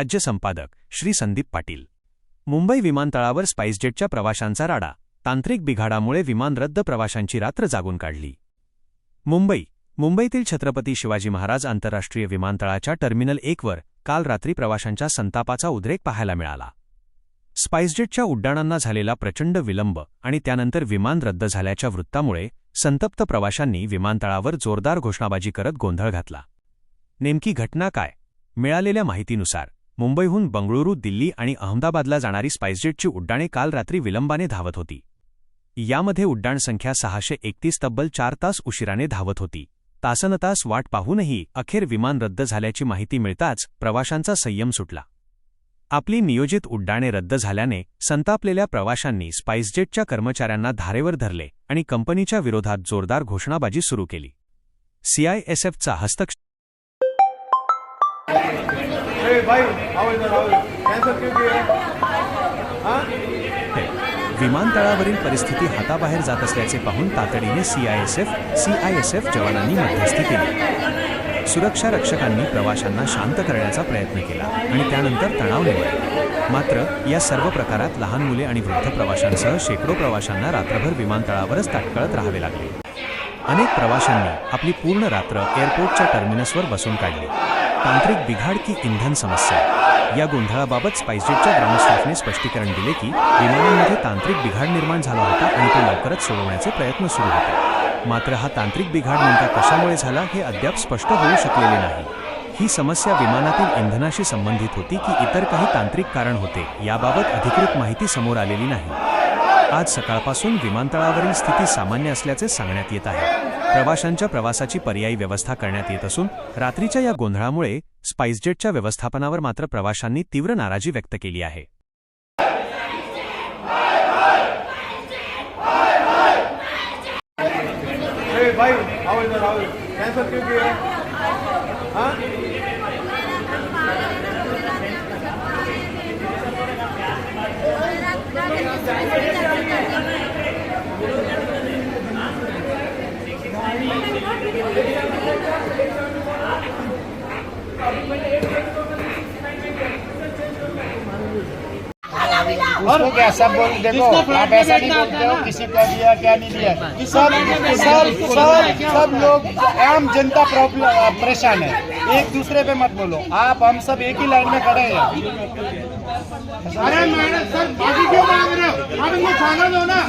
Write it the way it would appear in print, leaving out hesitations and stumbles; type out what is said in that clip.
राज्य संपादक श्री संदीप पाटील। मुंबई विमानतळावर स्पाइसजेटच्या प्रवाशांचा राडा, तांत्रिक बिघाडामुळे विमान रद्द, प्रवाशांची रात्र जागून काढली। मुंबईतील छत्रपती शिवाजी महाराज आंतरराष्ट्रीय विमानतळाच्या टर्मिनल 1 वर काल रात्री प्रवाशांच्या संतापाचा उद्रेक पाहायला मिळाला। स्पाइसजेटच्या उड्डाणांना झालेला प्रचंड विलंब आणि त्यानंतर विमान रद्द झाल्याच्या वृत्तामुळे संतप्त प्रवाशांनी विमानतळावर जोरदार घोषणाबाजी करत गोंधळ घातला। नेमकी घटना काय? मिळालेल्या माहितीनुसार मुंबईहून बंगळुरू, दिल्ली आणि अहमदाबादला जाणारी स्पाइसजेटची उड्डाणे काल रात्री विलंबाने धावत होती। यामध्ये उड्डाण संख्या 631 तब्बल 4 तास उशिराने धावत होती। तासनतास वाट पाहूनही अखेर विमान रद्द झाल्याची माहिती मिळताच प्रवाशांचा संयम सुटला। आपली नियोजित उड्डाणे रद्द झाल्याने संतापलेल्या प्रवाशांनी स्पाइसजेटच्या कर्मचाऱ्यांना धारेवर धरले आणि कंपनीच्या विरोधात जोरदार घोषणाबाजी सुरू केली। CISFचा हस्तक्षेप। विमानतळावरील परिस्थिती हाताबाहेर जात असल्याचे पाहून तातडीने CISF जवानांनी मध्यस्थी केली। सुरक्षा रक्षकांनी प्रवाशांना शांत करण्याचा प्रयत्न केला आणि त्यानंतर तणाव निवळला। मात्र या सर्व प्रकारात लहान मुले आणि वृद्ध प्रवाशांसह शेकडो प्रवाशांना रात्रभर विमानतळावरच ताटकळत राहावे लागले। अनेक प्रवाशांनी आपली पूर्ण रात्र एअरपोर्टच्या टर्मिनसवर बसून काढली। तांत्रिक बिघाड की इंधन समस्या? या गोंधळाबाबत स्पाइसजेटच्या ग्राउंड स्टाफने स्पष्टीकरण दिले की विमानांमध्ये तांत्रिक बिघाड निर्माण झाला होता आणि तो लवकरच सोडवण्याचे प्रयत्न सुरू होते। मात्र हा तांत्रिक बिघाड नेमका कशामुळे झाला हे अद्याप स्पष्ट होऊ शकलेले नाही। ही समस्या विमानातील इंधनाशी संबंधित होती की इतर काही तांत्रिक कारण होते, याबाबत अधिकृत माहिती समोर आलेली नाही। आज सकाळपासून विमानतळावरील स्थिती सामान्य असल्याचे सांगण्यात येत आहे। प्रवाशांच्या प्रवासाची पर्यायी व्यवस्था करण्यात येत असून रात्रीच्या या गोंधळामुळे स्पाइसजेटच्या व्यवस्थापनावर मात्र प्रवाशांनी तीव्र नाराजी व्यक्त केली आहे। उसको क्या सब बोल, देखो आप ऐसा नहीं बोलते हो किसी को दिया क्या नहीं दिया। सब लोग आम जनता परेशान है। एक दूसरे पे मत बोलो, आप हम सब एक ही लाइन में खड़े हैं। अरे मैडम सर बाकी क्यों मांग रहे हो? आप इनको खाना दो ना।